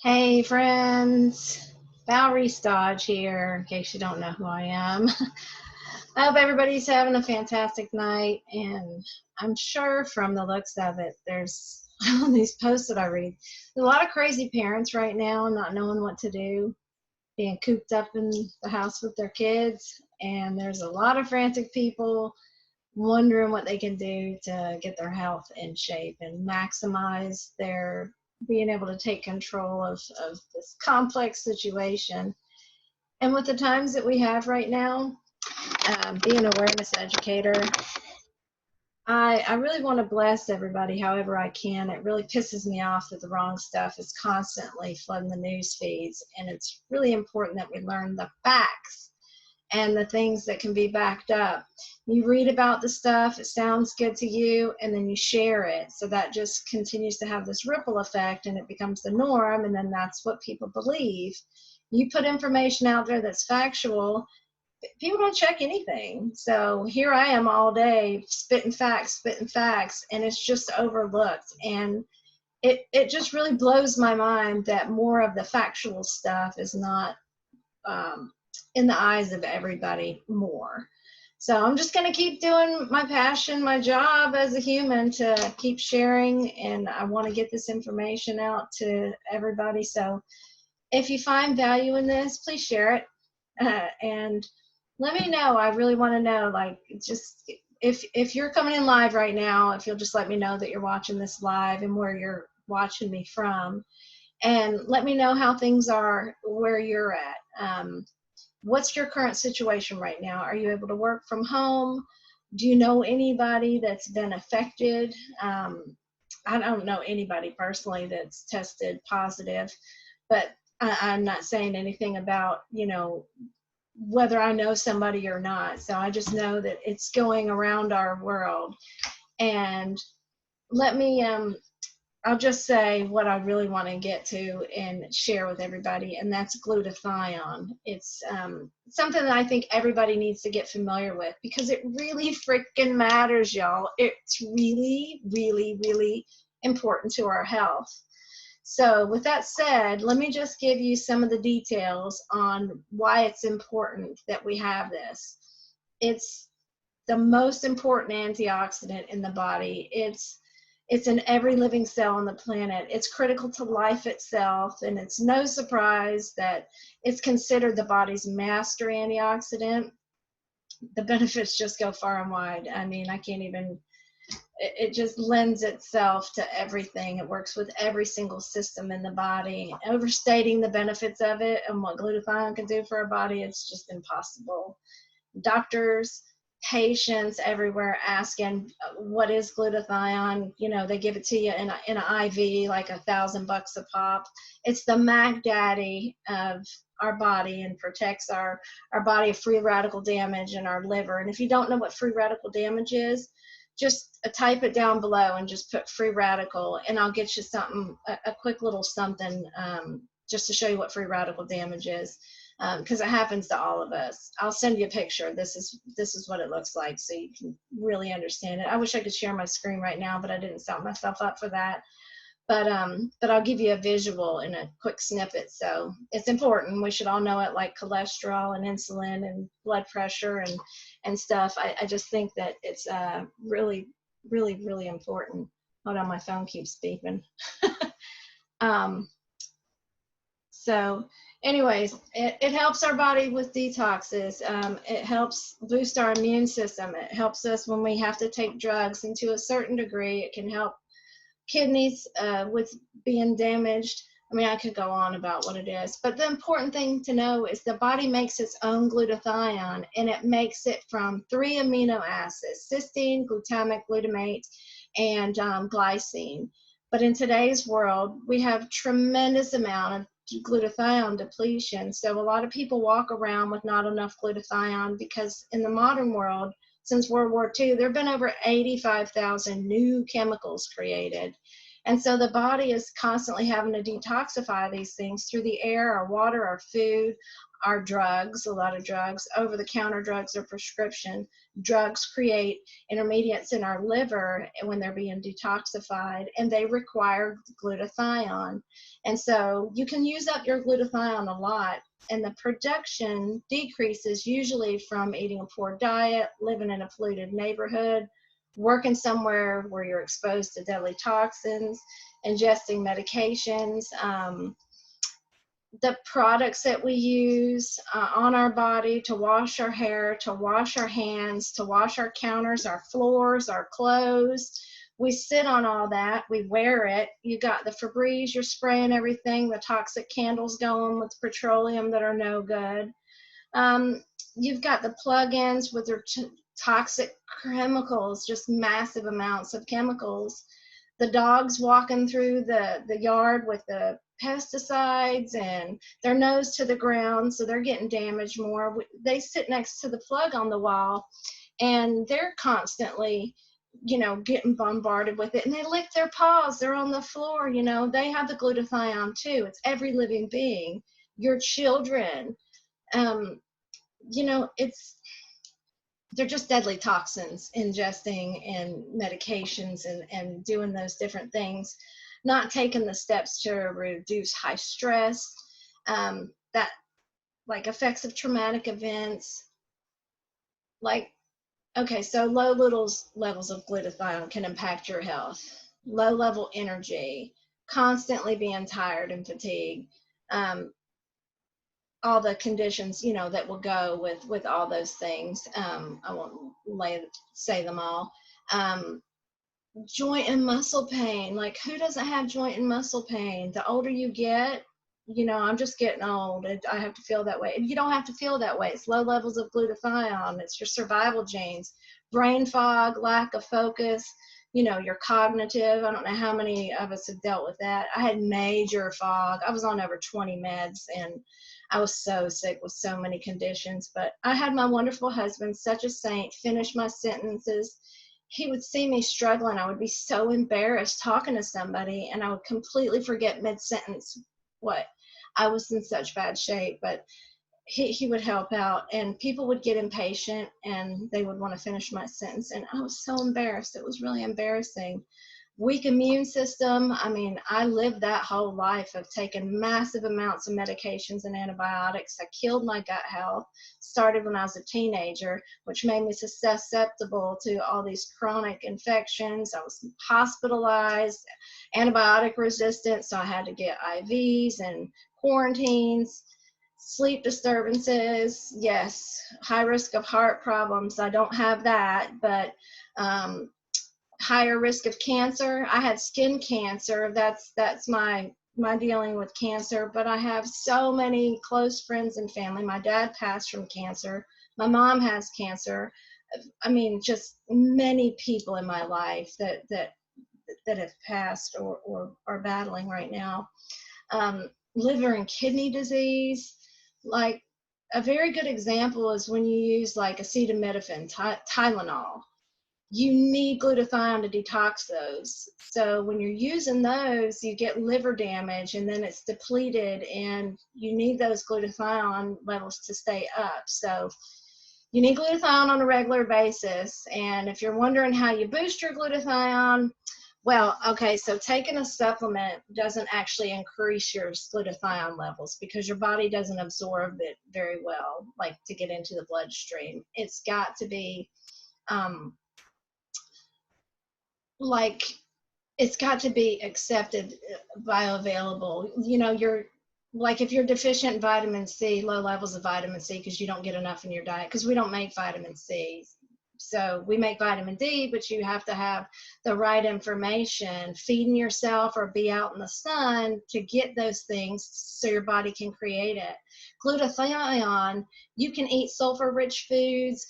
Hey friends, Valerie Stodge here, in case you don't know who I am. I hope everybody's having a fantastic night, and I'm sure from the looks of it, there's on these posts that I read, there's a lot of crazy parents right now not knowing what to do, being cooped up in the house with their kids, and there's a lot of frantic people wondering what they can do to get their health in shape and maximize their being able to take control of this complex situation. And with the times that we have right now, being an awareness educator, I really want to bless everybody however I can. It really pisses me off that the wrong stuff is constantly flooding the news feeds, and it's really important that we learn the facts and the things that can be backed up. You read about the stuff, it sounds good to you, and then you share it. So that just continues to have this ripple effect, and it becomes the norm, and then that's what people believe. You put information out there that's factual, people don't check anything. So here I am all day spitting facts, and it's just overlooked. And it just really blows my mind that more of the factual stuff is not in the eyes of everybody more. So I'm just going to keep doing my passion, my job as a human, to keep sharing, and I want to get this information out to everybody. So if you find value in this, please share it, and let me know. I really want to know, like, just if you're coming in live right now, if you'll just let me know that you're watching this live and where you're watching me from, and let me know how things are where you're at. What's your current situation right now? Are you able to work from home? Do you know anybody that's been affected? I don't know anybody personally that's tested positive, but I'm not saying anything about, whether I know somebody or not. So I just know that it's going around our world. And let me I'll just say what I really want to get to and share with everybody, and that's glutathione. It's something that I think everybody needs to get familiar with, because it really freaking matters, y'all. It's really, really, really important to our health. So with that said, let me just give you some of the details on why it's important that we have this. It's the most important antioxidant in the body. It's in every living cell on the planet. It's critical to life itself, and it's no surprise that it's considered the body's master antioxidant. The benefits just go far and wide. I mean, I can't even, it just lends itself to everything. It works with every single system in the body. Overstating the benefits of it and what glutathione can do for our body, it's just impossible. Doctors, patients everywhere asking, what is glutathione? They give it to you in an IV, like $1,000 a pop. It's the Mac Daddy of our body, and protects our body of free radical damage in our liver. And if you don't know what free radical damage is, just type it down below and just put free radical, and I'll get you something, a quick little something, just to show you what free radical damage is. Because it happens to all of us. I'll send you a picture. This is what it looks like, so you can really understand it. I wish I could share my screen right now, but I didn't set myself up for that. But I'll give you a visual in a quick snippet. So it's important. We should all know it, like cholesterol and insulin and blood pressure and stuff. I just think that it's really, really, really important. Hold on, my phone keeps beeping. So anyways, it helps our body with detoxes. It helps boost our immune system. It helps us when we have to take drugs, and to a certain degree, it can help kidneys with being damaged. I mean, I could go on about what it is, but the important thing to know is the body makes its own glutathione, and it makes it from 3 amino acids: cysteine, glutamic, glutamate, and glycine. But in today's world, we have tremendous amount of glutathione depletion. So a lot of people walk around with not enough glutathione, because in the modern world, since World War II, there have been over 85,000 new chemicals created. And so the body is constantly having to detoxify these things through the air, our water, our food, our drugs, a lot of drugs, over-the-counter drugs or prescription drugs, create intermediates in our liver when they're being detoxified, and they require glutathione. And so you can use up your glutathione a lot, and the production decreases usually from eating a poor diet, living in a polluted neighborhood, working somewhere where you're exposed to deadly toxins, ingesting medications. The products that we use on our body to wash our hair, to wash our hands, to wash our counters, our floors, our clothes. We sit on all that. We wear it. You got the Febreze, you're spraying everything, the toxic candles going with petroleum that are no good. You've got the plug-ins with their toxic chemicals, just massive amounts of chemicals. The dogs walking through the yard with the pesticides and their nose to the ground, so they're getting damaged more. They sit next to the plug on the wall, and they're constantly, getting bombarded with it, and they lick their paws. They're on the floor. They have the glutathione too. It's every living being. Your children, they're just deadly toxins, ingesting and medications and doing those different things, not taking the steps to reduce high stress, that like effects of traumatic events. So low levels of glutathione can impact your health. Low level energy, constantly being tired and fatigued, all the conditions, that will go with all those things. I won't say them all. Joint and muscle pain. Like, who doesn't have joint and muscle pain? The older you get, I'm just getting old. I have to feel that way. You don't have to feel that way. It's low levels of glutathione. It's your survival genes. Brain fog, lack of focus, your cognitive. I don't know how many of us have dealt with that. I had major fog. I was on over 20 meds, and I was so sick with so many conditions. But I had my wonderful husband, such a saint, finish my sentences. He would see me struggling. I would be so embarrassed talking to somebody, and I would completely forget mid-sentence what I was in such bad shape. But he would help out, and people would get impatient and they would want to finish my sentence, and I was so embarrassed. It was really embarrassing. Weak immune system. I mean, I lived that whole life of taking massive amounts of medications and antibiotics. I killed my gut health. Started when I was a teenager, which made me susceptible to all these chronic infections. I was hospitalized, antibiotic resistant, so I had to get IVs and quarantines. Sleep disturbances, yes. High risk of heart problems. I don't have that, but higher risk of cancer. I had skin cancer. That's my dealing with cancer. But I have so many close friends and family. My dad passed from cancer. My mom has cancer. I mean, just many people in my life that have passed or are battling right now. Liver and kidney disease. Like, a very good example is when you use like acetaminophen, Tylenol. You need glutathione to detox those. So when you're using those, you get liver damage, and then it's depleted, and you need those glutathione levels to stay up. So you need glutathione on a regular basis. And if you're wondering how you boost your glutathione, well, okay, so taking a supplement doesn't actually increase your glutathione levels because your body doesn't absorb it very well, like to get into the bloodstream. It's got to be it's got to be accepted, bioavailable. You're like, if you're deficient in vitamin C, low levels of vitamin C because you don't get enough in your diet, because we don't make vitamin C. So we make vitamin D, but you have to have the right information, feeding yourself or be out in the sun to get those things so your body can create it. Glutathione, you can eat sulfur-rich foods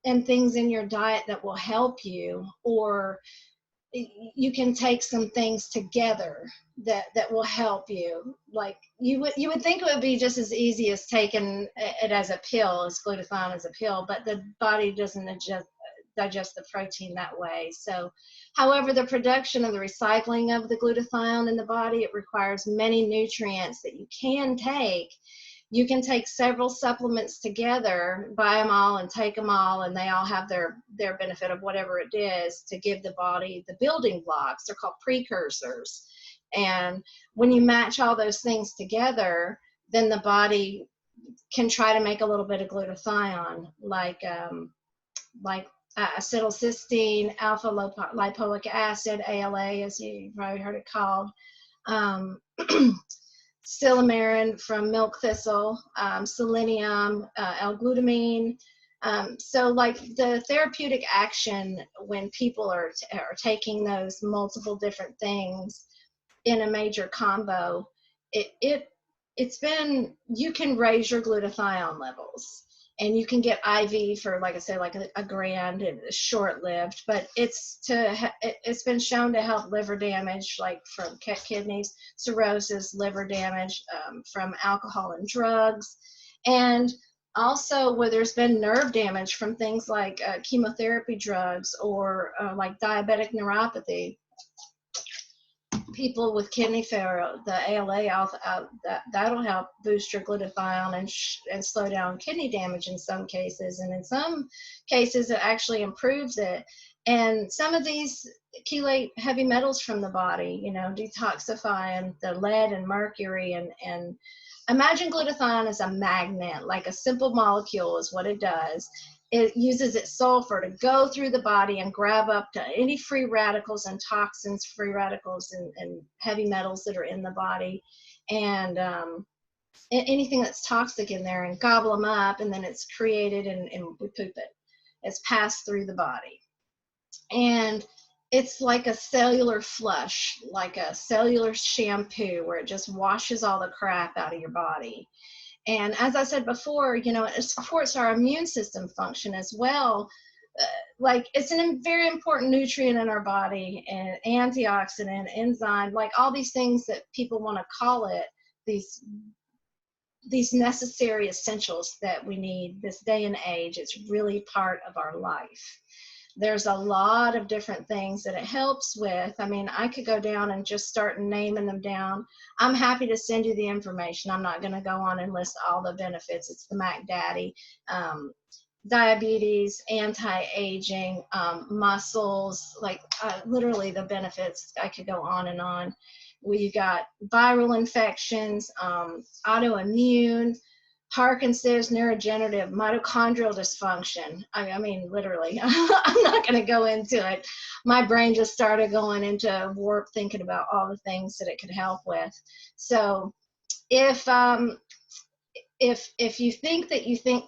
and things in your diet that will help you, or you can take some things together that will help you. Like, you would think it would be just as easy as taking it as a pill, as glutathione as a pill, but the body doesn't digest the protein that way. So, however, the production of the recycling of the glutathione in the body, it requires many nutrients that you can take. You can take several supplements together, buy them all and take them all, and they all have their benefit of whatever it is to give the body the building blocks. They're called precursors. And when you match all those things together, then the body can try to make a little bit of glutathione, like acetylcysteine, alpha lipoic acid, ALA, as you've probably heard it called, silymarin from milk thistle, selenium, L-glutamine. So like the therapeutic action when people are taking those multiple different things in a major combo, it's been, you can raise your glutathione levels. And you can get IV for, like I said, like a grand, and it's short-lived, but it's been shown to help liver damage, like from kidneys, cirrhosis, liver damage from alcohol and drugs, and also where there's been nerve damage from things like chemotherapy drugs or like diabetic neuropathy. People with kidney failure, the ALA, that'll help boost your glutathione and slow down kidney damage in some cases. And in some cases, it actually improves it. And some of these chelate heavy metals from the body, you know, detoxifying the lead and mercury. And imagine glutathione as a magnet, like a simple molecule is what it does. It uses its sulfur to go through the body and grab up to any free radicals and toxins, free radicals and heavy metals that are in the body, and anything that's toxic in there, and gobble them up, and then it's created and we poop it. It's passed through the body. And it's like a cellular flush, like a cellular shampoo where it just washes all the crap out of your body. And as I said before, you know, it supports our immune system function as well. Like it's a very important nutrient in our body, and antioxidant, enzyme, like all these things that people want to call it, these necessary essentials that we need this day and age. It's really part of our life. There's a lot of different things that it helps with. I mean, I could go down and just start naming them down. I'm happy to send you the information. I'm not going to go on and list all the benefits. It's the Mac Daddy. Diabetes, anti-aging, muscles, like literally the benefits. I could go on and on. We've got viral infections, autoimmune, Parkinson's, neurodegenerative, mitochondrial dysfunction. I mean, literally, I'm not going to go into it. My brain just started going into warp thinking about all the things that it could help with. So if you think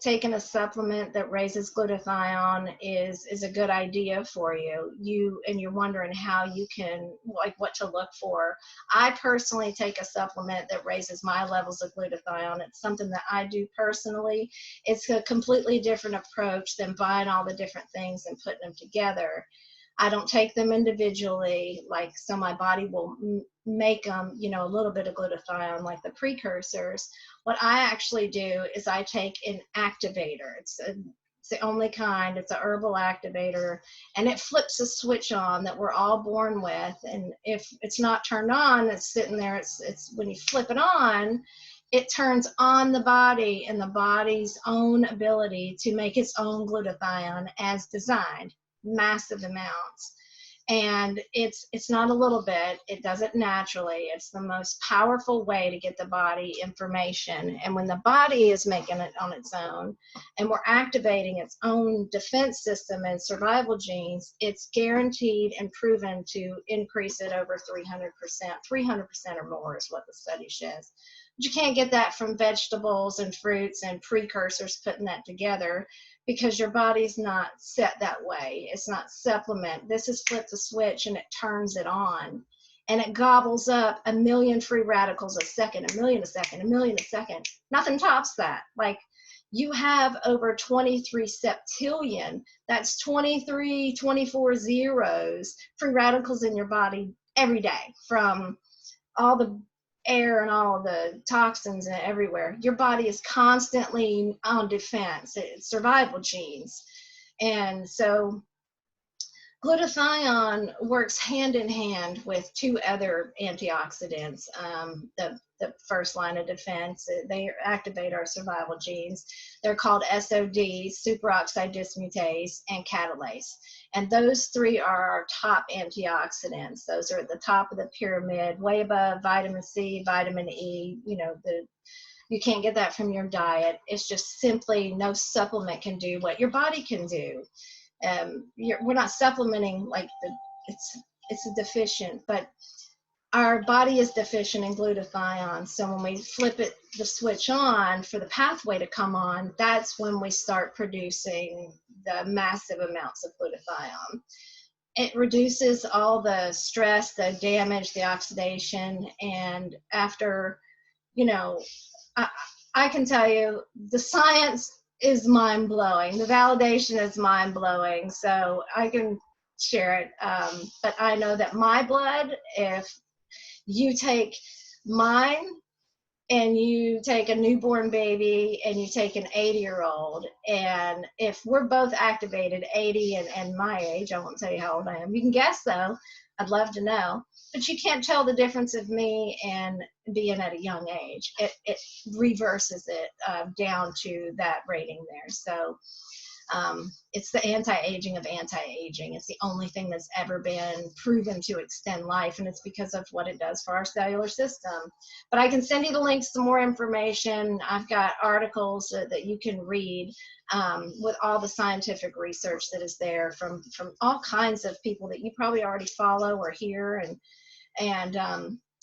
taking a supplement that raises glutathione is a good idea for you, and you're wondering how you can, like, what to look for, I personally take a supplement that raises my levels of glutathione. It's something that I do personally. It's a completely different approach than buying all the different things and putting them together. I don't take them individually, like, so my body will make them, you know, a little bit of glutathione, like the precursors. What I actually do is I take an activator. It's the only kind. It's a herbal activator, and it flips a switch on that we're all born with. And if it's not turned on, it's sitting there. It's when you flip it on, it turns on the body and the body's own ability to make its own glutathione as designed. Massive amounts. And it's not a little bit, it does it naturally. It's the most powerful way to get the body information. And when the body is making it on its own and we're activating its own defense system and survival genes, it's guaranteed and proven to increase it over 300%. 300% or more is what the study says. But you can't get that from vegetables and fruits and precursors putting that together, because your body's not set that way. It's not supplement. This is flip the switch and it turns it on. And it gobbles up 1 million free radicals a second, 1 million a second, 1 million a second. Nothing tops that. Like, you have over 23 septillion, that's 24 zeros, free radicals in your body every day from all the air and all the toxins and everywhere. Your body is constantly on defense. It's survival genes. And so Glutathione works hand in hand with two other antioxidants. The first line of defense, they activate our survival genes. They're called SOD, superoxide dismutase, and catalase. And those three are our top antioxidants. Those are at the top of the pyramid, way above vitamin C, vitamin E. You know, you can't get that from your diet. It's just simply no supplement can do what your body can do. We're not supplementing like it's deficient, but our body is deficient in glutathione. So when we flip the switch on for the pathway to come on, that's when we start producing the massive amounts of glutathione. It reduces all the stress, the damage, the oxidation, and after, you know, I can tell you the science is mind-blowing. The validation is mind-blowing, so I can share it. But I know that my blood, if you take mine and you take a newborn baby and you take an 80-year-old, and if we're both activated, 80 and my age, I won't tell you how old I am. You can guess though. I'd love to know. But you can't tell the difference of me and being at a young age. It reverses it down to that rating there. So it's the anti-aging of anti-aging. It's the only thing that's ever been proven to extend life, and it's because of what it does for our cellular system. But I can send you the links to more information. I've got articles that you can read with all the scientific research that is there from all kinds of people that you probably already follow or hear. And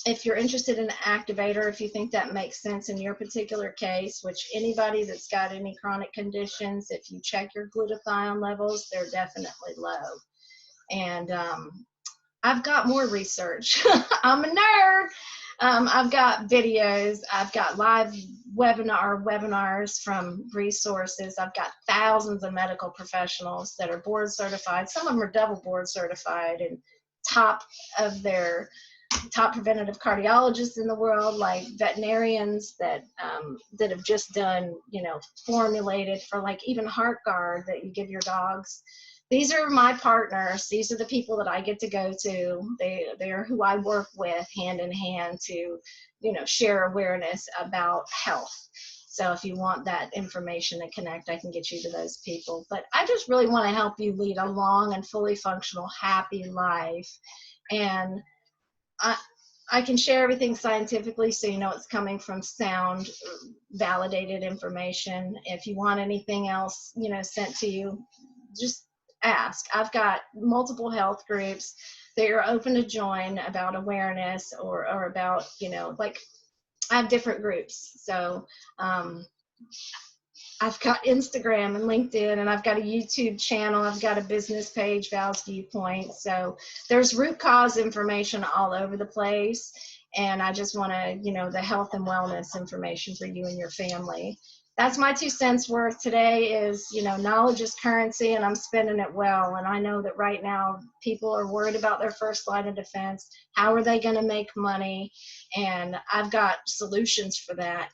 if you're interested in an activator, if you think that makes sense in your particular case, which anybody that's got any chronic conditions, if you check your glutathione levels, they're definitely low. And I've got more research. I'm a nerd. I've got videos. I've got live webinars from resources. I've got thousands of medical professionals that are board certified. Some of them are double board certified and top preventative cardiologists in the world, like veterinarians that have just done, formulated for like even HeartGuard that you give your dogs. These are my partners. These are the people that I get to go to. They are who I work with hand in hand to, share awareness about health. So if you want that information and connect, I can get you to those people. But I just really want to help you lead a long and fully functional, happy life. And I can share everything scientifically so you know it's coming from sound, validated information. If you want anything else, sent to you, just ask. I've got multiple health groups that you're open to join about awareness or about, like I have different groups. So I've got Instagram and LinkedIn, and I've got a YouTube channel. I've got a business page, Val's Viewpoint. So there's root cause information all over the place. And I just want to, the health and wellness information for you and your family. That's my 2 cents worth. Today is, knowledge is currency, and I'm spending it well. And I know that right now people are worried about their first line of defense. How are they going to make money? And I've got solutions for that.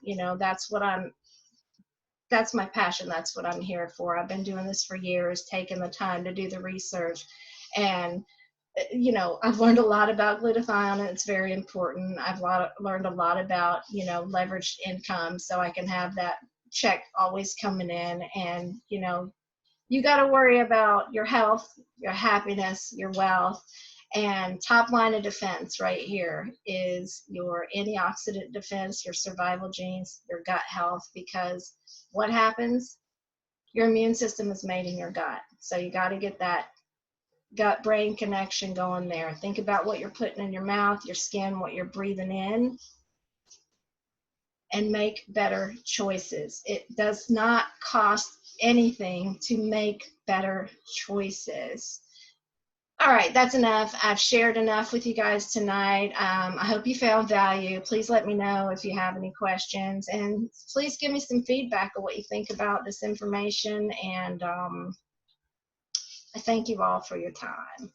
That's my passion. That's what I'm here for. I've been doing this for years, taking the time to do the research. And, I've learned a lot about glutathione, and it's very important. I've learned a lot about, leveraged income, so I can have that check always coming in. And, you got to worry about your health, your happiness, your wealth. And top line of defense right here is your antioxidant defense, your survival genes, your gut health, because what happens? Your immune system is made in your gut. So you got to get that gut-brain connection going there. Think about what you're putting in your mouth, your skin, what you're breathing in, and make better choices. It does not cost anything to make better choices. All right, that's enough. I've shared enough with you guys tonight. I hope you found value. Please let me know if you have any questions, and please give me some feedback of what you think about this information. And I thank you all for your time.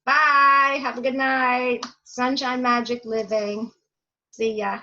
Bye. Have a good night. Sunshine Magic Living. See ya.